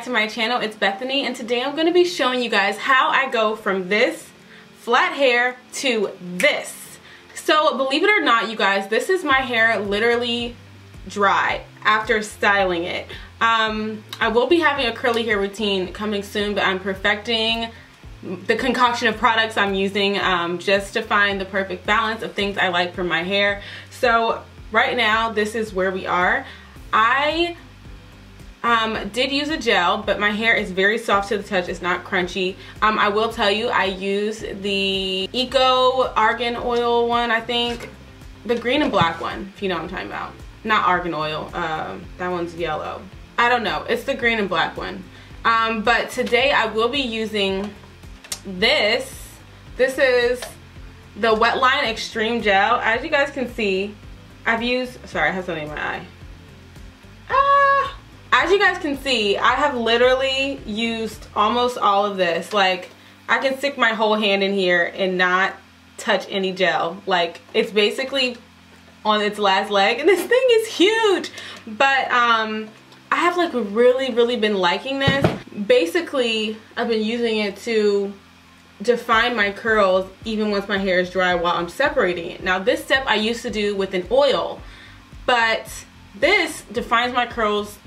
back to my channel. It's Bethany, and today I'm going to be showing you guys how I go from this flat hair to this. So believe it or not, you guys, this is my hair literally dry after styling it. I will be having a curly hair routine coming soon, but I'm perfecting the concoction of products I'm using just to find the perfect balance of things I like for my hair. So right now, this is where we are. I did use a gel, but my hair is very soft to the touch. It's not crunchy. I will tell you, I use the Eco Argan Oil one, I think. The green and black one, if you know what I'm talking about. Not argan oil, that one's yellow. I don't know, it's the green and black one. But today I will be using this. This is the Wetline Xtreme Gel. As you guys can see, I've used, sorry, I have something in my eye. As you guys can see, I have literally used almost all of this. Like, I can stick my whole hand in here and not touch any gel. Like, it's basically on its last leg, and this thing is huge. But I have like really been liking this. Basically, I've been using it to define my curls even once my hair is dry while I'm separating it. Now, this step I used to do with an oil, but this defines my curls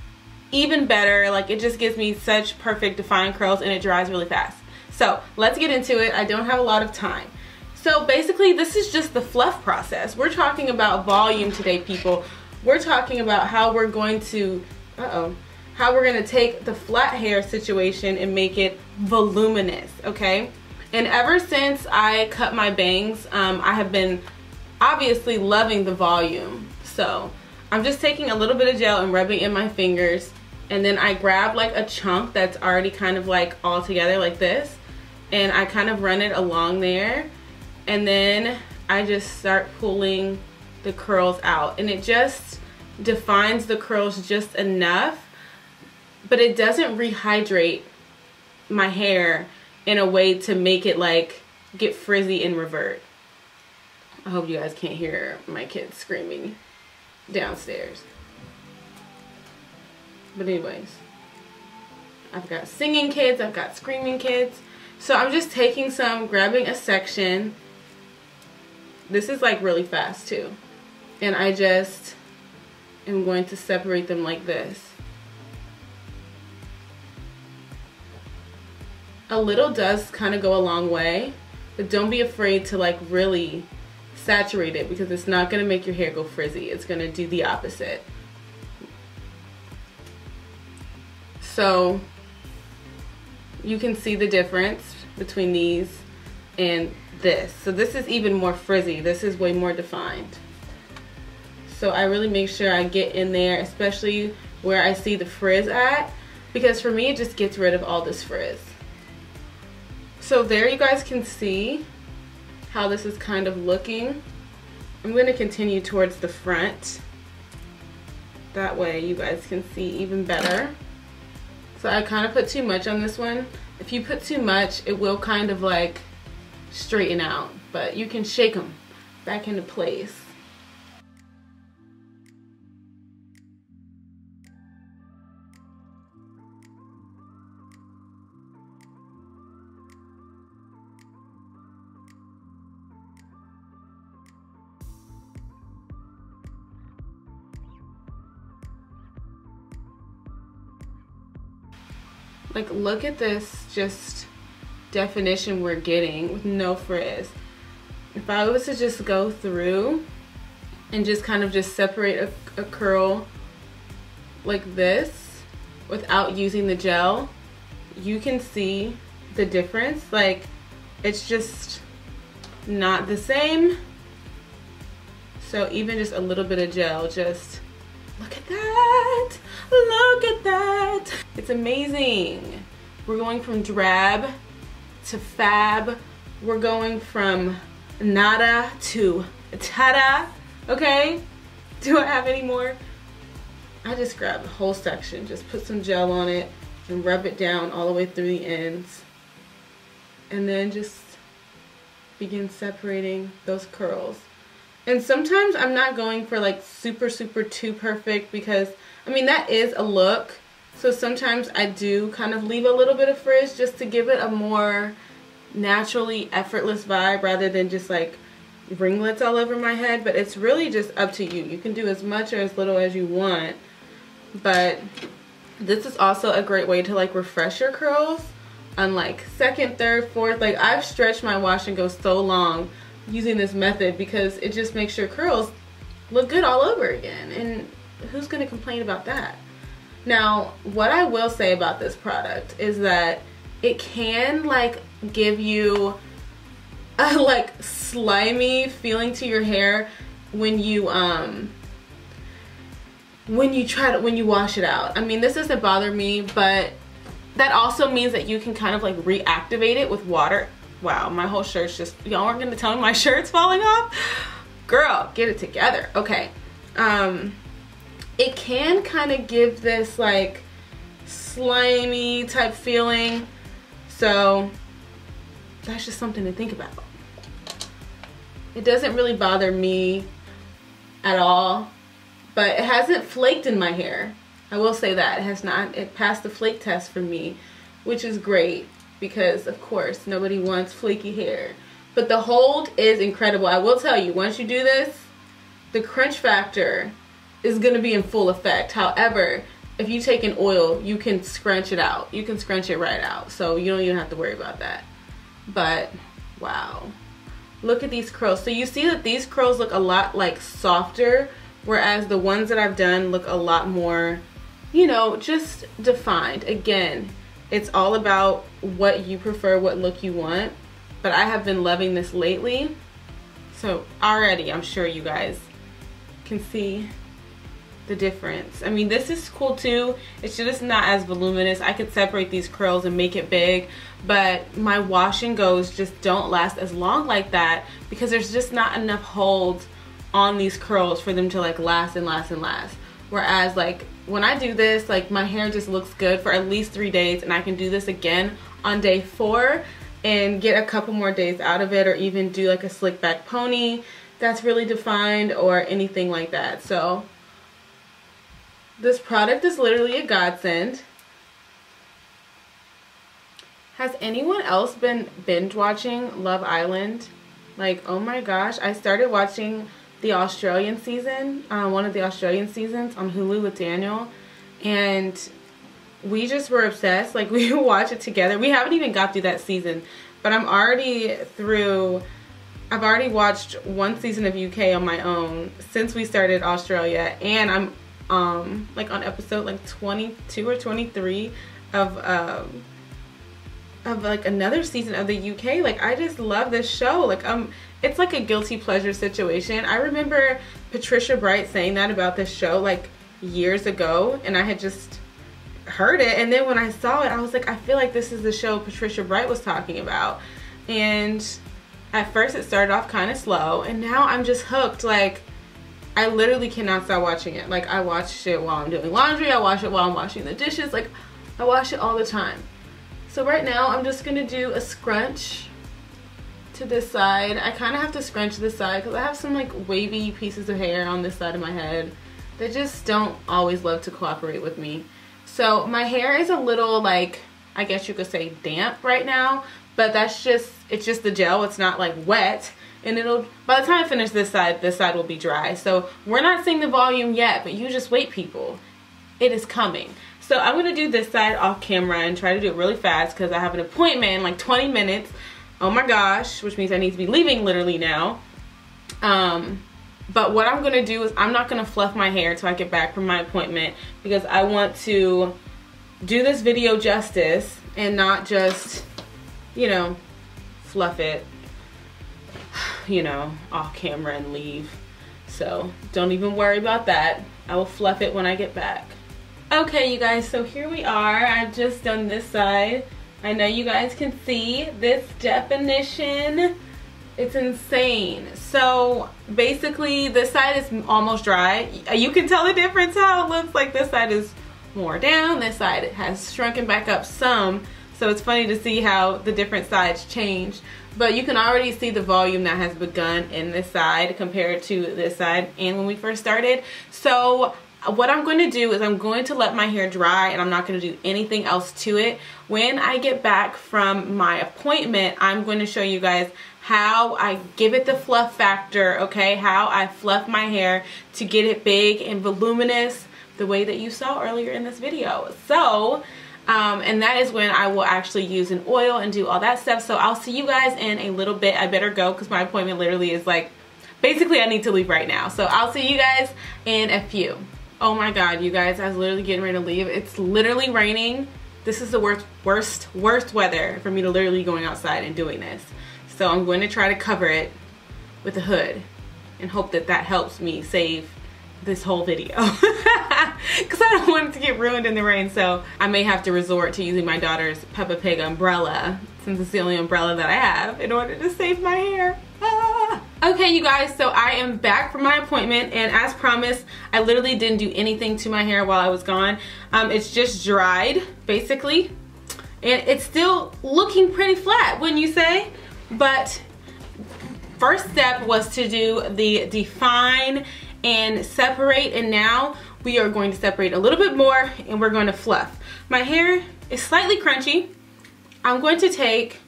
even better. Like, it just gives me such perfect defined curls, and it dries really fast. So let's get into it. I don't have a lot of time. So basically, this is just the fluff process. We're talking about volume today, people. We're talking about how we're going to, how we're going to take the flat hair situation and make it voluminous, okay? And ever since I cut my bangs, I have been obviously loving the volume. So I'm just taking a little bit of gel and rubbing in my fingers, and then I grab like a chunk that's already kind of like all together like this, and I kind of run it along there, and then I just start pulling the curls out, and it just defines the curls just enough, but it doesn't rehydrate my hair in a way to make it like get frizzy and revert. I hope you guys can't hear my kids screaming downstairs. But anyways, I've got singing kids, I've got screaming kids. So I'm just taking some, grabbing a section. This is like really fast too. And I just am going to separate them like this. A little does kind of go a long way, but don't be afraid to like really saturate it, because it's not going to make your hair go frizzy. It's going to do the opposite. So you can see the difference between these and this. So this is even more frizzy. This is way more defined. So I really make sure I get in there, especially where I see the frizz at, because for me it just gets rid of all this frizz. So there you guys can see how this is kind of looking. I'm going to continue towards the front. That way you guys can see even better. So I kind of put too much on this one. If you put too much, it will kind of like straighten out, but you can shake them back into place. Like, look at this just definition we're getting with no frizz. If I was to just go through and just kind of just separate a curl like this without using the gel, you can see the difference. Like, it's just not the same. So even just a little bit of gel, just look at that. Look at that. It's amazing. We're going from drab to fab. We're going from nada to tada. Okay? Do I have any more? I just grabbed the whole section, just put some gel on it and rub it down all the way through the ends. And then just begin separating those curls. And sometimes I'm not going for like super too perfect, because I mean that is a look, So sometimes I do kind of leave a little bit of frizz just to give it a more naturally effortless vibe rather than just like ringlets all over my head. But it's really just up to you. You can do as much or as little as you want. But this is also a great way to like refresh your curls on like second, third, fourth. Like I've stretched my wash and go so long using this method because it just makes your curls look good all over again. And who's gonna complain about that? Now, what I will say about this product is that it can like give you a like slimy feeling to your hair when you wash it out. I mean, this doesn't bother me, but that also means that you can kind of like reactivate it with water. Wow, my whole shirt's just, y'all aren't gonna tell me my shirt's falling off? Girl, get it together. Okay. It can kind of give this like slimy type feeling. So that's just something to think about. It doesn't really bother me at all, but it hasn't flaked in my hair. I will say that. It has not. It passed the flake test for me, which is great because of course nobody wants flaky hair. But the hold is incredible. I will tell you, once you do this, the crunch factor is going to be in full effect. However, if you take an oil, you can scrunch it out. You can scrunch it right out. So you don't even have to worry about that. But wow, look at these curls. So you see that these curls look a lot like softer, whereas the ones that I've done look a lot more, you know, just defined. Again, it's all about what you prefer, what look you want. But I have been loving this lately. So already I'm sure you guys can see the difference. I mean, this is cool too. It's just not as voluminous. I could separate these curls and make it big, but my wash and goes just don't last as long like that because there's just not enough hold on these curls for them to like last and last and last. Whereas like when I do this, like my hair just looks good for at least 3 days, and I can do this again on day 4 and get a couple more days out of it, or even do like a slick back pony that's really defined or anything like that. So this product is literally a godsend. Has anyone else been binge watching Love Island? Like, oh my gosh, I started watching the Australian season, one of the Australian seasons on Hulu with Daniel, and we just were obsessed. Like, we watch it together. We haven't even got through that season, but I've already watched 1 season of UK on my own since we started Australia, and I'm like on episode like 22 or 23 of like another season of the UK. Like, I just love this show. Like, it's like a guilty pleasure situation. I remember Patricia Bright saying that about this show like years ago, and I had just heard it, and then when I saw it I was like, I feel like this is the show Patricia Bright was talking about. And at first it started off kind of slow, and now I'm just hooked. Like, I literally cannot stop watching it. Like, I watch it while I'm doing laundry, I watch it while I'm washing the dishes, like I watch it all the time. So right now I'm just gonna do a scrunch to this side. I kind of have to scrunch this side because I have some like wavy pieces of hair on this side of my head that just don't always love to cooperate with me. So my hair is a little, like, I guess you could say damp right now, but that's just, it's just the gel. It's not like wet, and it'll, by the time I finish this side will be dry. So we're not seeing the volume yet, but you just wait, people. It is coming. So I'm gonna do this side off camera and try to do it really fast because I have an appointment in like 20 minutes. Oh my gosh, which means I need to be leaving literally now. But what I'm gonna do is I'm not gonna fluff my hair till I get back from my appointment, because I want to do this video justice and not just, you know, fluff it, you know, off camera and leave. So don't even worry about that. I will fluff it when I get back. Okay, you guys, so here we are. I've just done this side. I know you guys can see this definition. It's insane. So basically this side is almost dry. You can tell the difference how it looks. Like, this side is more down, this side it has shrunken back up some. So it's funny to see how the different sides change. But you can already see the volume that has begun in this side compared to this side and when we first started. So what I'm going to do is I'm going to let my hair dry, and I'm not going to do anything else to it. When I get back from my appointment, I'm going to show you guys how I give it the fluff factor, okay? How I fluff my hair to get it big and voluminous the way that you saw earlier in this video. So, and that is when I will actually use an oil and do all that stuff. So I'll see you guys in a little bit. I better go because my appointment literally is like, basically I need to leave right now. So I'll see you guys in a few. Oh my God, you guys, I was literally getting ready to leave. It's literally raining. This is the worst weather for me to literally going outside and doing this. So I'm going to try to cover it with a hood and hope that that helps me save this whole video. Because I don't want it to get ruined in the rain. So I may have to resort to using my daughter's Peppa Pig umbrella, since it's the only umbrella that I have, in order to save my hair. Okay, you guys, so I am back from my appointment, and as promised, I literally didn't do anything to my hair while I was gone. It's just dried, basically, and it's still looking pretty flat, wouldn't you say? But first step was to do the define and separate, and now we are going to separate a little bit more, and we're going to fluff. My hair is slightly crunchy. I'm going to take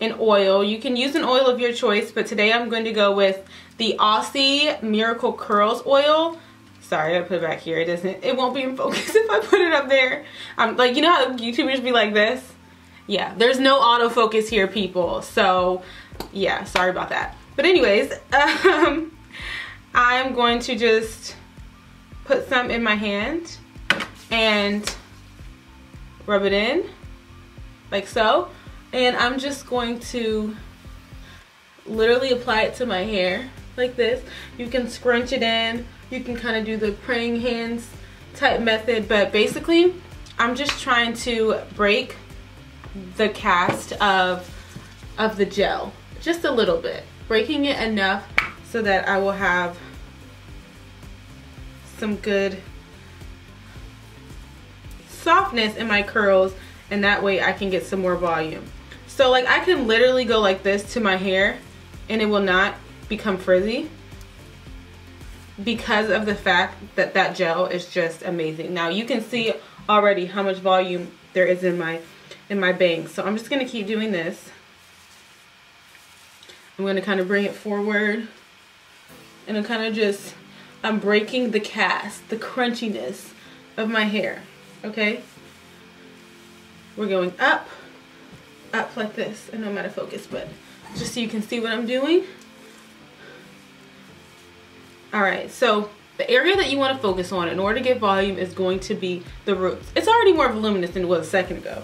an oil. You can use an oil of your choice, but today I'm going to go with the Aussie Miracle Curls oil. Sorry, I put it back here. It won't be in focus if I put it up there. Like, you know how YouTubers be like this? Yeah, there's no autofocus here, people. So, yeah, sorry about that. But anyways, I'm going to just put some in my hand and rub it in, like so. And I'm just going to literally apply it to my hair like this. You can scrunch it in. You can kind of do the praying hands type method. But basically, I'm just trying to break the cast of the gel. Just a little bit. Breaking it enough so that I will have some good softness in my curls. And that way I can get some more volume. So like I can literally go like this to my hair and it will not become frizzy because of the fact that that gel is just amazing. Now you can see already how much volume there is in my bangs. So I'm just gonna keep doing this. I'm gonna kind of bring it forward and I'm breaking the cast, the crunchiness of my hair, okay? We're going up like this. I know I'm out of focus, but just so you can see what I'm doing. Alright, so the area that you want to focus on in order to get volume is going to be the roots. It's already more voluminous than it was a second ago,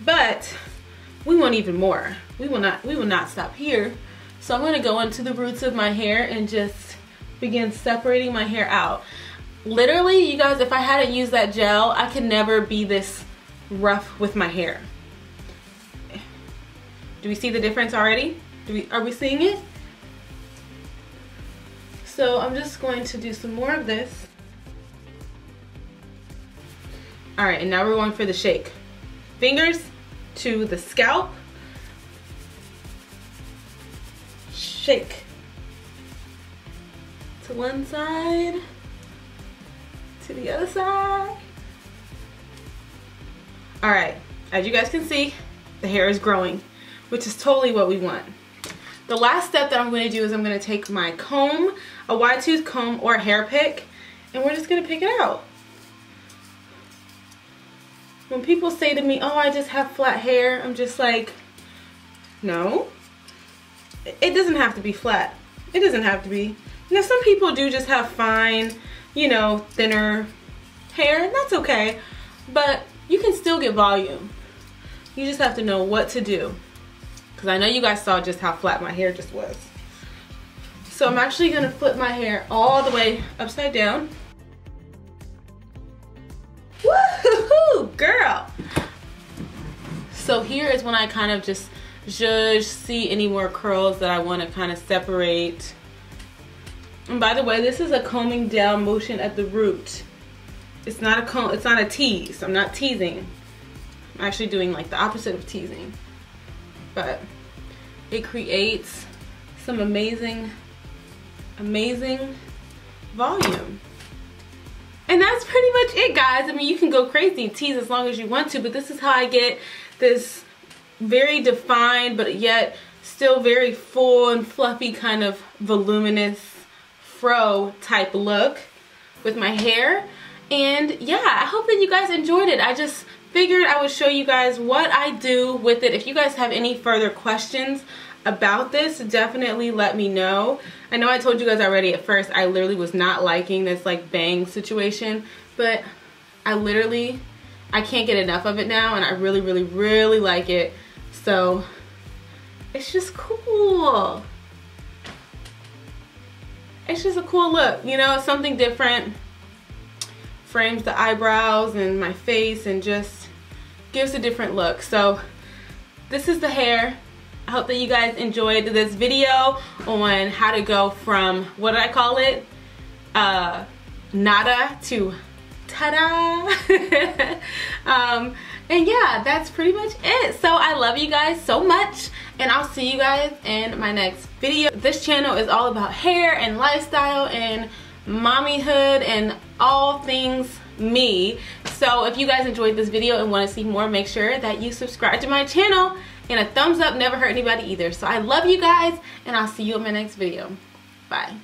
but we want even more. We will not stop here. So I'm going to go into the roots of my hair and just begin separating my hair out. Literally, you guys, if I hadn't used that gel, I could never be this rough with my hair. Do we see the difference already? Are we seeing it? So I'm just going to do some more of this. All right, and now we're going for the shake. Fingers to the scalp. Shake. To one side. To the other side. All right, as you guys can see, the hair is growing, which is totally what we want. The last step that I'm going to do is I'm going to take my comb, a wide tooth comb or a hair pick, and we're just going to pick it out. When people say to me, oh, I just have flat hair, I'm just like, no. It doesn't have to be flat. It doesn't have to be. Now, some people do just have fine, you know, thinner hair, and that's okay. But you can still get volume. You just have to know what to do. Because I know you guys saw just how flat my hair just was. So I'm actually going to flip my hair all the way upside down. Woohoo, girl! So here is when I kind of just see any more curls that I want to kind of separate. And by the way, this is a combing down motion at the root. It's not a comb, it's not a tease. I'm not teasing. I'm actually doing like the opposite of teasing. But it creates some amazing volume. And that's pretty much it, guys. I mean, you can go crazy and tease as long as you want to, but this is how I get this very defined but yet still very full and fluffy kind of voluminous fro type look with my hair. And yeah, I hope that you guys enjoyed it. I just figured I would show you guys what I do with it. If you guys have any further questions about this, definitely let me know. I know I told you guys already at first I literally was not liking this like bang situation, but I can't get enough of it now, and I really, really, really like it. So it's just cool. It's just a cool look, you know, something different. Frames the eyebrows and my face and just gives a different look. So this is the hair. I hope that you guys enjoyed this video on how to go from, what did I call it? Nada to ta-da. And yeah, that's pretty much it. So I love you guys so much, and I'll see you guys in my next video. This channel is all about hair and lifestyle and mommyhood and all things me. So if you guys enjoyed this video and want to see more, make sure that you subscribe to my channel, and a thumbs up never hurt anybody either. So I love you guys, and I'll see you in my next video. Bye.